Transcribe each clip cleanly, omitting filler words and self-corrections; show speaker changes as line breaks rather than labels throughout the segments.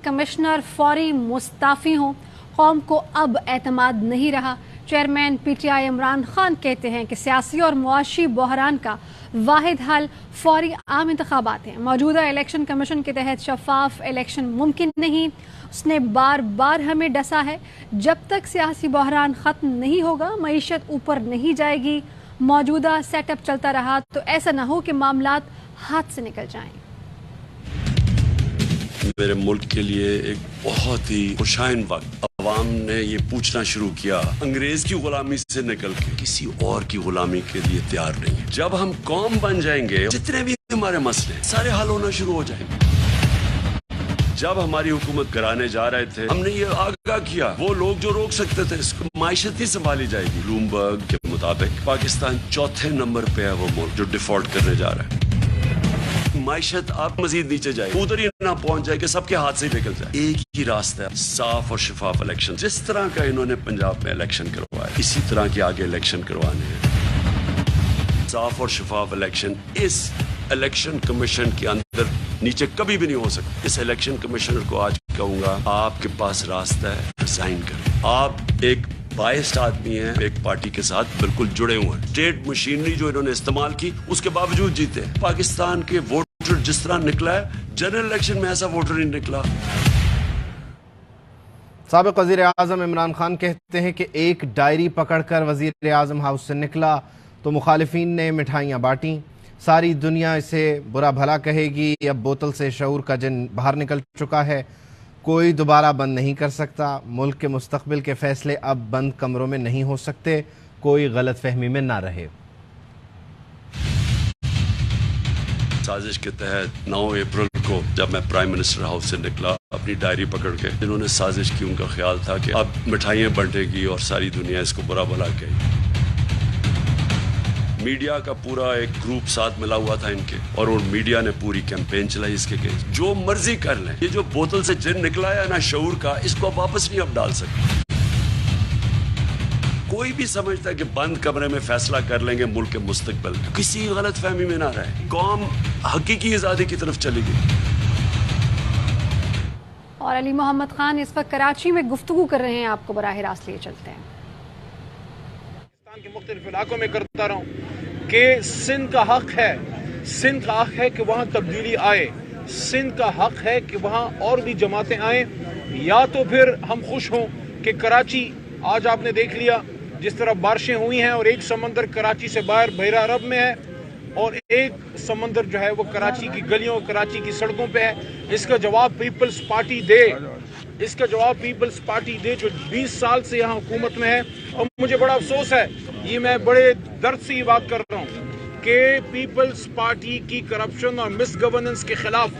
Commissioner फौरी मुस्ताफी हों। कौम को अब एतमाद नहीं रहा। चेयरमैन पीटीआई इमरान खान कहते हैं कि सियासी और मुआशी बहरान का वाहिद हल फौरी आम इंतखाबात हैं। मौजूदा इलेक्शन कमीशन के तहत शफाफ इलेक्शन मुमकिन नहीं। उसने बार बार हमें डसा है, जब तक सियासी बहरान ख़त्म नहीं होगा मईशत ऊपर नहीं जाएगी। मौजूदा सेटअप चलता रहा तो ऐसा न हो कि मामलात हाथ से निकल जाएं।
मेरे मुल्क के लिए एक बहुत ही खुशाइन वक्त अवाम ने ये पूछना शुरू किया, अंग्रेज की गुलामी से निकल के किसी और की गुलामी के लिए तैयार नहीं है। जब हम कौम बन जाएंगे, जितने भी हमारे मसले सारे हल होना शुरू हो जाएंगे। जब हमारी हुकूमत कराने जा रहे थे, हमने ये आगाह किया, वो लोग जो रोक सकते थे इसको माइशत ही संभाली जाएगी। ब्लूमबर्ग के मुताबिक पाकिस्तान चौथे नंबर पे है वो मुल्क जो डिफॉल्ट करने जा रहा है। माइशत आप मजीद नीचे जाए, उधर ही ना पहुंच जाए कि सबके हाथ से निकल जाए। एक ही रास्ता है, साफ और शफाफ इलेक्शन। जिस तरह का इन्होंने पंजाब में इलेक्शन करवाया, इसी तरह के आगे इलेक्शन करवाने हैं। साफ और शफाफ इलेक्शन इस इलेक्शन कमीशन के अंदर नीचे कभी भी नहीं हो सकता। इस इलेक्शन कमिश्नर को आज कहूंगा, आपके पास रास्ता है, रिजाइन करें। आप एक बायस्ड आदमी हैं, एक पार्टी के साथ बिल्कुल जुड़े हुए हैं। स्टेट मशीनरी जो इन्होंने इस्तेमाल की, उसके बावजूद जीते। पाकिस्तान के वोटर जिस तरह निकला है, जनरल इलेक्शन में ऐसा वोटर नहीं निकला।
साबिक वज़ीर आज़म इमरान खान कहते हैं कि एक डायरी पकड़कर वज़ीर आज़म हाउस से निकला तो मुखालिफिन ने मिठाइयाँ बांटी। सारी दुनिया इसे बुरा भला कहेगी। अब बोतल से शऊर का जिन बाहर निकल चुका है, कोई दोबारा बंद नहीं कर सकता। मुल्क के मुस्तकबिल के फैसले अब बंद कमरों में नहीं हो सकते। कोई गलत फहमी में ना रहे।
साजिश के तहत 9 अप्रैल को जब मैं प्राइम मिनिस्टर हाउस से निकला अपनी डायरी पकड़ के, जिन्होंने साजिश की उनका ख्याल था कि अब मिठाइयाँ बंटेगी और सारी दुनिया इसको बुरा भला कहेगी। मीडिया का पूरा एक ग्रुप साथ मिला हुआ था इनके, और उन मीडिया ने पूरी कैंपेन चलाई इसके के जो मर्जी कर लें। ये जो बोतल से जिन निकला है ना शऊर का, इसको वापस नहीं अब डाल सकते। कोई भी समझता है कि बंद कमरे में फैसला कर लेंगे मुल्क के मुस्तकबिल, किसी गलत फहमी में ना रहे। कौम हकीकी आज़ादी की तरफ चली गई।
और अली मोहम्मद खान इस वक्त कराची में गुफ्तगू कर रहे हैं, आपको बराह रास्त लिए चलते हैं।
के मुख्तलिफ इलाकों में करता रहा हूँ कि सिंध का हक है कि वहाँ तब्दीली आए। सिंध का हक है कि वहाँ और भी जमातें आए। या तो फिर हम खुश हों कि कराची, आज आपने देख लिया जिस तरह बारिशें हुई हैं, और एक समंदर कराची से बाहर बहरा अरब में है, और एक समंदर जो है वो कराची की गलियों, कराची की सड़कों पे है। इसका जवाब पीपल्स पार्टी दे। इसका जवाब पीपल्स पार्टी दे जो 20 साल से यहाँ हुकूमत में है। और मुझे बड़ा अफसोस है, ये मैं बड़े दर्द से ये बात कर रहा हूँ कि पीपल्स पार्टी की करप्शन और मिस गवर्नेंस के खिलाफ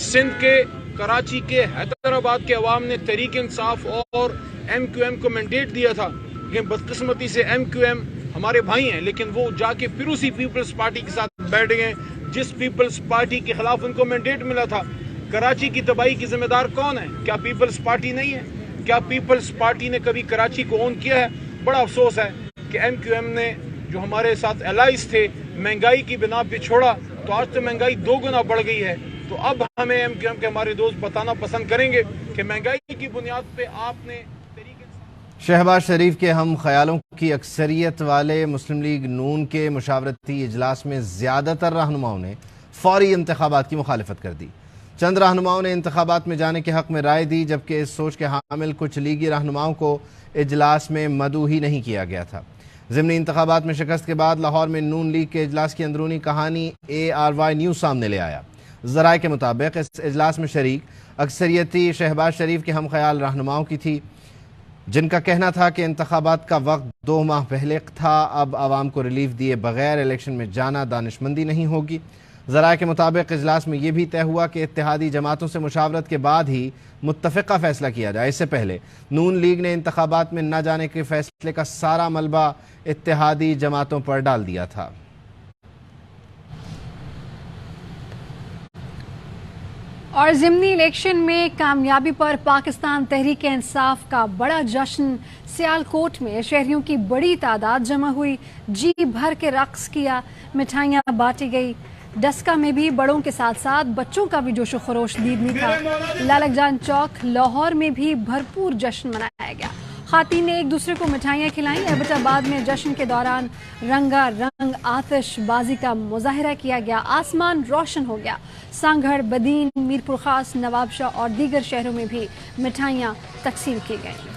सिंध के, कराची के, हैदराबाद के अवाम ने तहरीक इंसाफ और MQM को मैंडेट दिया था। लेकिन बदकिस्मती से MQM हमारे भाई हैं, लेकिन वो जाके फिर उसी पीपल्स पार्टी के साथ बैठ गए जिस पीपल्स पार्टी के खिलाफ उनको मैंडेट मिला था। कराची की तबाही की जिम्मेदार कौन है? क्या पीपल्स पार्टी नहीं है? क्या पीपल्स पार्टी ने कभी कराची को ओन किया है? बड़ा अफसोस है कि MQM ने जो हमारे साथ एलाइज थे, महंगाई की बिना पे छोड़ा, तो आज तो महंगाई 2 गुना बढ़ गई है। तो अब हमें MQM के हमारे दोस्त बताना पसंद करेंगे कि महंगाई की बुनियाद पे आपने
शहबाज शरीफ के हम ख्यालों की अक्सरियत वाले मुस्लिम लीग नून के मुशावरती इजलास में ज़्यादातर रहनुमाओं ने फौरी इंतखाबात की मुखालिफत कर दी। चंद रहनुमाओं ने इंतखाबात में जाने के हक़ में राय दी, जबकि इस सोच के हामिल कुछ लीगी रहनुमाओं को इजलास में मदऊ ही नहीं किया गया था। ज़िमनी इंतखाबात में शिकस्त के बाद लाहौर में नून लीग के इजलास की अंदरूनी कहानी ARY न्यूज़ सामने ले आया। ज़राए के मुताबिक इस इजलास में शरीक अक्सरियती शहबाज शरीफ के हम ख्याल रहनुमाओं की थी, जिनका कहना था कि इंतखाबात का वक्त 2 माह पहले था। अब आवाम को रिलीफ दिए बगैर इलेक्शन में जाना दानिशमंदी नहीं होगी। ज़राए के मुताबिक इजलास में यह भी तय हुआ कि इत्तेहादी जमातों से मुशावरत के बाद ही मुत्तफ़िक़ा फ़ैसला किया जाए। इससे पहले नून लीग ने इंतखाबात में न जाने के फ़ैसले का सारा मलबा इत्तेहादी जमातों पर डाल दिया था।
और ज़िमनी इलेक्शन में कामयाबी पर पाकिस्तान तहरीक इंसाफ का बड़ा जश्न। सियालकोट में शहरियों की बड़ी तादाद जमा हुई, जी भर के रक्स किया, मिठाइयाँ बांटी गई। डस्का में भी बड़ों के साथ साथ बच्चों का भी जोशो खरोश दीदनी था। लालक जान चौक लाहौर में भी भरपूर जश्न मनाया गया। खातीन ने एक दूसरे को मिठाइयाँ खिलाईं। एबटाबाद में जश्न के दौरान रंगा रंग आतिशबाजी का मुजाहरा किया गया। आसमान रोशन हो गया। सांगढ़, बदीन, मीरपुर खास, नवाबशाह और दीगर शहरों में भी मिठाइयाँ तकसीम की गईं।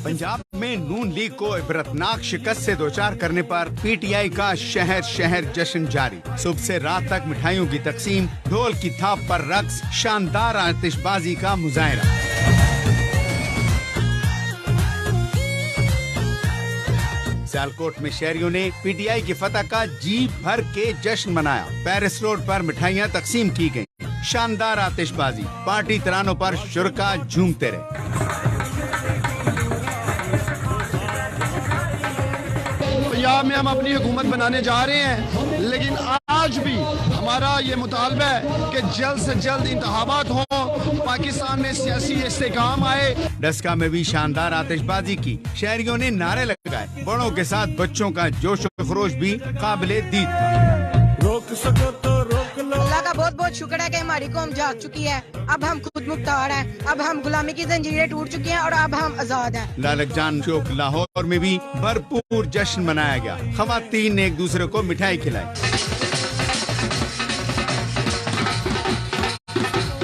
पंजाब में नून लीग को इबरतनाक शिकस्त से दोचार करने पर पीटीआई का शहर शहर जश्न जारी। सुबह से रात तक मिठाइयों की तकसीम, ढोल की थाप पर रक्स, शानदार आतिशबाजी का मुजाहरा। सियालकोट में शहरियों ने पीटीआई की फतह का जी भर के जश्न मनाया। पेरिस रोड पर मिठाइयाँ तकसीम की गयी। शानदार आतिशबाजी, पार्टी तरानों पर शुरका झूमते रहे।
पंजाब में हम अपनी हुकूमत बनाने जा रहे हैं, लेकिन आज भी हमारा ये मुतालबा है कि जल्द से जल्द इंतखाबात हो, पाकिस्तान में सियासी इस्तेकाम आए।
डस्का में भी शानदार आतिशबाजी की। शहरियों ने नारे लगाए। बड़ों के साथ बच्चों का जोश व खरोश भी काबिले दीद था।
रोक सको तो रोक लो। अल्लाह का बहुत बहुत शुक्र है कि हमारी कौम जाग चुकी है। अब हम खुद मुख्तार हैं। अब हम गुलामी की जंजीरें टूट चुकी हैं और अब हम आजाद हैं।
लालक जान चौक लाहौर में भी भरपूर जश्न मनाया गया। खवातीन ने एक दूसरे को मिठाई खिलाई।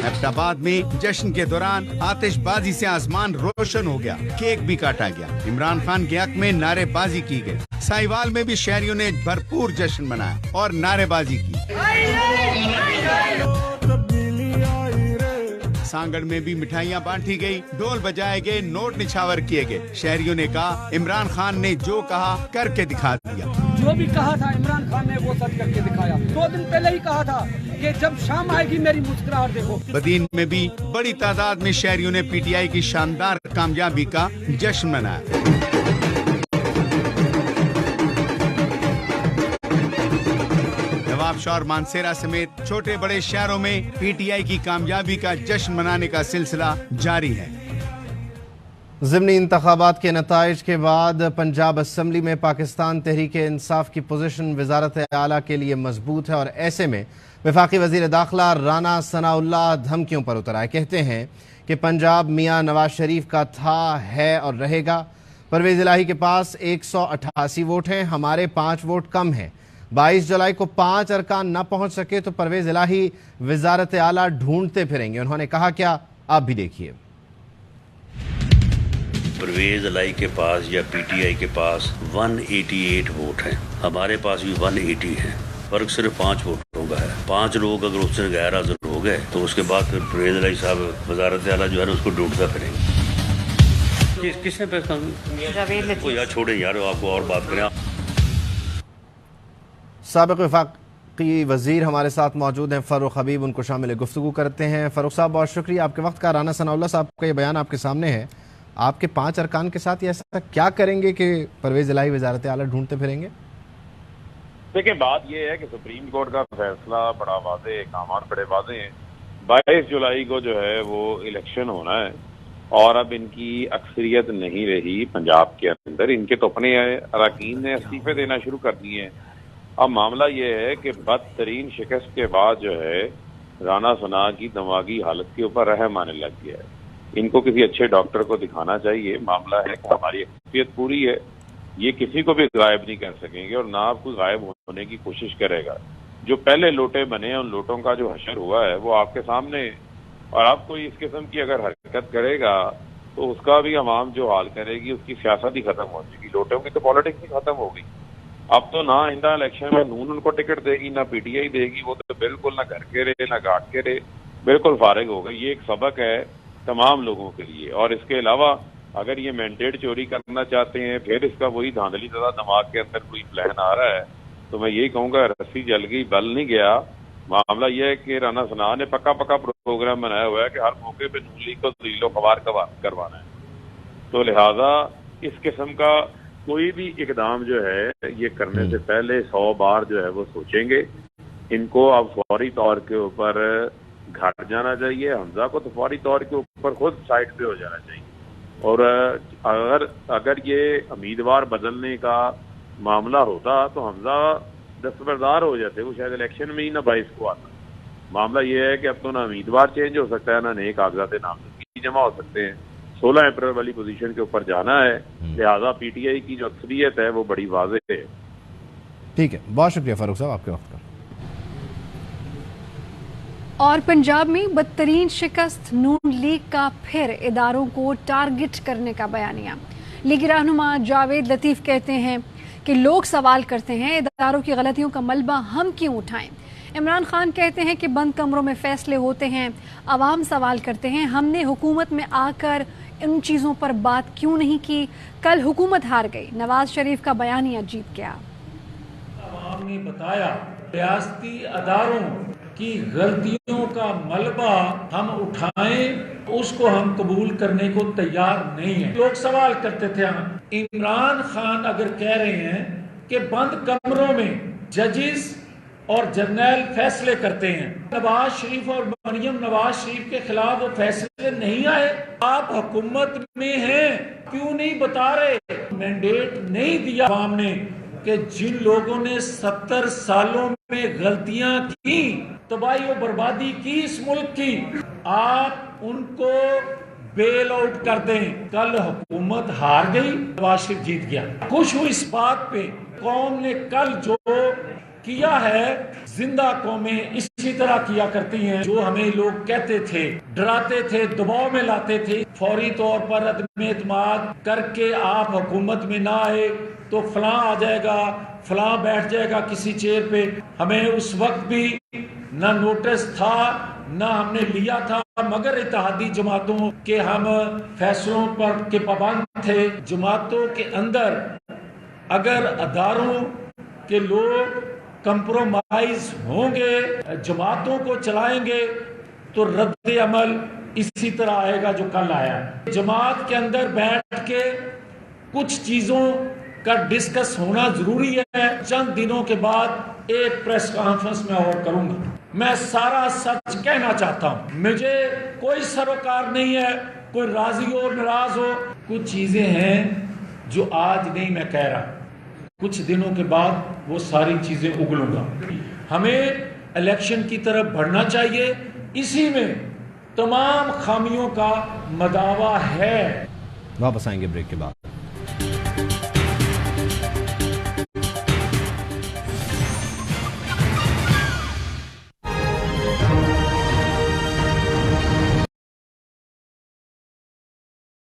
एबटाबाद में जश्न के दौरान आतिशबाजी से आसमान रोशन हो गया। केक भी काटा गया। इमरान खान के हक में नारेबाजी की गई। साहिवाल में भी शहरियों ने भरपूर जश्न मनाया और नारेबाजी की। सांगड़ में भी मिठाइयाँ बांटी गई, ढोल बजाए गए, नोट निछावर किए गए। शहरियों ने कहा इमरान खान ने जो कहा करके दिखा दिया।
जो भी कहा था इमरान खान ने वो सच करके दिखाया। 2 दिन पहले ही कहा था कि जब शाम आएगी मेरी मुस्कुराहट देखो।
बदीन में भी बड़ी तादाद में शहरियों ने पीटीआई की शानदार कामयाबी का जश्न मनाया। नवाबशाह और मानसेरा समेत छोटे बड़े शहरों में पीटीआई की कामयाबी का जश्न मनाने का सिलसिला जारी है।
ज़िमनी इंतखाबात के नताइज के बाद पंजाब असम्बली में पाकिस्तान तहरीक इंसाफ की पोजीशन वजारत आला के लिए मजबूत है और ऐसे में वफाकी वजीर दाखिला राना सनाउल्लाह धमकियों पर उतर आए। कहते हैं कि पंजाब मियाँ नवाज शरीफ का था, है और रहेगा। परवेज़ इलाही के पास 188 वोट हैं, हमारे 5 वोट कम हैं। 22 जुलाई को 5 अरकान न पहुंच सके तो परवेज इलाही वजारत आला ढूंढते फिरेंगे। उन्होंने कहा क्या, आप भी देखिए।
परवेज इलाही के पास या पीटीआई के पास 188 वोट हैं, हमारे पास भी 180 हैं। फर्क सिर्फ 5 वोटों का है। 5 लोग अगर उससे गैर हाजिर हो गए तो उसके बाद फिर परवेज इलाही साहब वजारत आला जो है उसको ढूंढता फिरेंगे। किसने पैसा यार छोड़े यार, आपको और बात करें।
साबिक़ वफाकी वज़ीर हमारे साथ मौजूद हैं, फ़ारूक हबीब, उनको शामिल गुफ्तगू करते हैं। फ़ारूक साहब बहुत शुक्रिया आपके वक्त का। राना सनाउल्लाह साहब का ये बयान आपके सामने है। आपके 5 अरकान के साथ ये ऐसा क्या करेंगे कि परवेज़ इलाही वजारत आला ढूंढते फिरेंगे?
देखिए, बात ये है कि सुप्रीम कोर्ट का फैसला बड़ा वाज़ेह है, अहकामात बड़े वाज़ेह हैं। 22 जुलाई को जो है वो इलेक्शन होना है और अब इनकी अक्सरियत नहीं रही पंजाब के अंदर। इनके तो अपने अरकान ने इस्तीफे देना शुरू कर दिए हैं। अब मामला ये है कि बदतरीन शिकस्त के बाद जो है राना सना की दिमागी हालत के ऊपर रहम आने लग गया है। इनको किसी अच्छे डॉक्टर को दिखाना चाहिए। मामला है कि हमारी अक्सरियत पूरी है, ये किसी को भी गायब नहीं कर सकेंगे और ना आप कोई गायब होने की कोशिश करेगा। जो पहले लोटे बने हैं उन लोटों का जो हशर हुआ है वो आपके सामने, और आप कोई इस किस्म की अगर हरकत करेगा तो उसका भी अवाम जो हाल करेगी, उसकी सियासत ही खत्म हो जाएगी। लोटों की तो पॉलिटिक्स ही खत्म हो गई। अब तो ना आइंदा इलेक्शन में नून उनको टिकट देगी, ना पीटीआई देगी। वो तो बिल्कुल ना घर के रहे ना घाट के रहे, बिल्कुल फारिग हो गई। ये एक सबक है तमाम लोगों के लिए। और इसके अलावा अगर ये मैंडेट चोरी करना चाहते हैं, फिर इसका वही धांधली ज़्यादा दिमाग के अंदर कोई प्लान आ रहा है, तो मैं यही कहूँगा रस्सी जल गई बल नहीं गया। मामला यह है कि राना सना ने पक्का प्रोग्राम बनाया हुआ है कि हर मौके पे नून लीग को ज़लीलो ख़वार करवाना है। तो लिहाजा इस किस्म का کوئی بھی اقدام جو ہے یہ کرنے سے پہلے 100 بار جو ہے وہ سوچیں گے. ان کو اب فوری طور کے اوپر گھٹ جانا چاہیے. حمزہ کو تو فوری طور کے اوپر خود سائڈ پہ ہو جانا چاہیے. اور اگر یہ امیدوار بدلنے کا معاملہ ہوتا تو حمزہ دستبردار ہو جاتے, وہ شاید الیکشن میں ہی نہ 22 کو آتا. معاملہ یہ ہے کہ اب تو نہ امیدوار چینج ہو سکتا ہے, نہ نئے کاغذات نامزدگی جمع ہو سکتے ہیں. 16 اپریل والی پوزیشن کے اوپر جانا ہے, لہٰذا پی ٹی آئی کی جو اکثریت ہے وہ بڑی واضح ہے.
ٹھیک ہے, بہت شکریہ فاروق صاحب آپ کے وقت کا.
اور پنجاب میں بدترین شکست, نون لیگ کا پھر اداروں کو ٹارگٹ کرنے کا بیانیہ. لیگی رہنما جاوید لطیف کہتے ہیں کہ لوگ سوال کرتے ہیں اداروں کی غلطیوں کا ملبہ ہم کیوں اٹھائیں. عمران خان کہتے ہیں کہ بند کمروں میں فیصلے ہوتے ہیں, عوام سوال کرتے ہیں ہم نے حکومت میں آ کر ان چیزوں پر بات کیوں نہیں کی. کل حکومت ہار گئی, نواز شریف کا بیانیہ جیت گیا.
عوام نے بتایا ریاستی اداروں کی غلطیوں کا ملبہ ہم اٹھائیں, اس کو ہم قبول کرنے کو تیار نہیں ہیں. لوگ سوال کرتے تھے عمران خان اگر کہہ رہے ہیں کہ بند کمروں میں ججز اور جرنیل فیصلے کرتے ہیں, نواز شریف اور مریم نواز شریف کے خلاف وہ فیصلے نہیں آئے, آپ حکومت میں ہیں کیوں نہیں بتا رہے؟ مینڈیٹ نہیں دیا عوام نے کہ جن لوگوں نے 70 سالوں میں غلطیاں کی, تباہی و بربادی کی اس ملک کی, آپ ان کو بیل آؤٹ کر دیں. کل حکومت ہار گئی, نواز شریف جیت گیا. خوش ہوں اس بات پہ, قوم نے کل جو کیا ہے زندہ قومیں اسی طرح کیا کرتی ہیں. جو ہمیں لوگ کہتے تھے, ڈراتے تھے, دباؤ میں لاتے تھے, فوری طور پر عدم اعتماد کر کے آپ حکومت میں نہ آئے تو فلاں آ جائے گا, فلاں بیٹھ جائے گا کسی چیئر پہ. ہمیں اس وقت بھی نہ نوٹس تھا نہ ہم نے لیا تھا, مگر اتحادی جماعتوں کے ہم فیصلوں پر کے پابند تھے. جماعتوں کے اندر اگر اداروں کے لوگ کمپرومائز ہوں گے, جماعتوں کو چلائیں گے, تو رد عمل اسی طرح آئے گا جو کل آیا. جماعت کے اندر بیٹھ کے کچھ چیزوں کا ڈسکس ہونا ضروری ہے. چند دنوں کے بعد ایک پریس کانفرنس میں اور کروں گا. میں سارا سچ کہنا چاہتا ہوں, مجھے کوئی سروکار نہیں ہے کوئی راضی ہو ناراض ہو. کچھ چیزیں ہیں جو آج نہیں میں کہہ رہا, کچھ دنوں کے بعد وہ ساری چیزیں اگلوں گا. ہمیں الیکشن کی طرف بڑھنا چاہیے, اسی میں تمام خامیوں کا مداوا ہے.
واپس آئیں گے بریک کے بعد.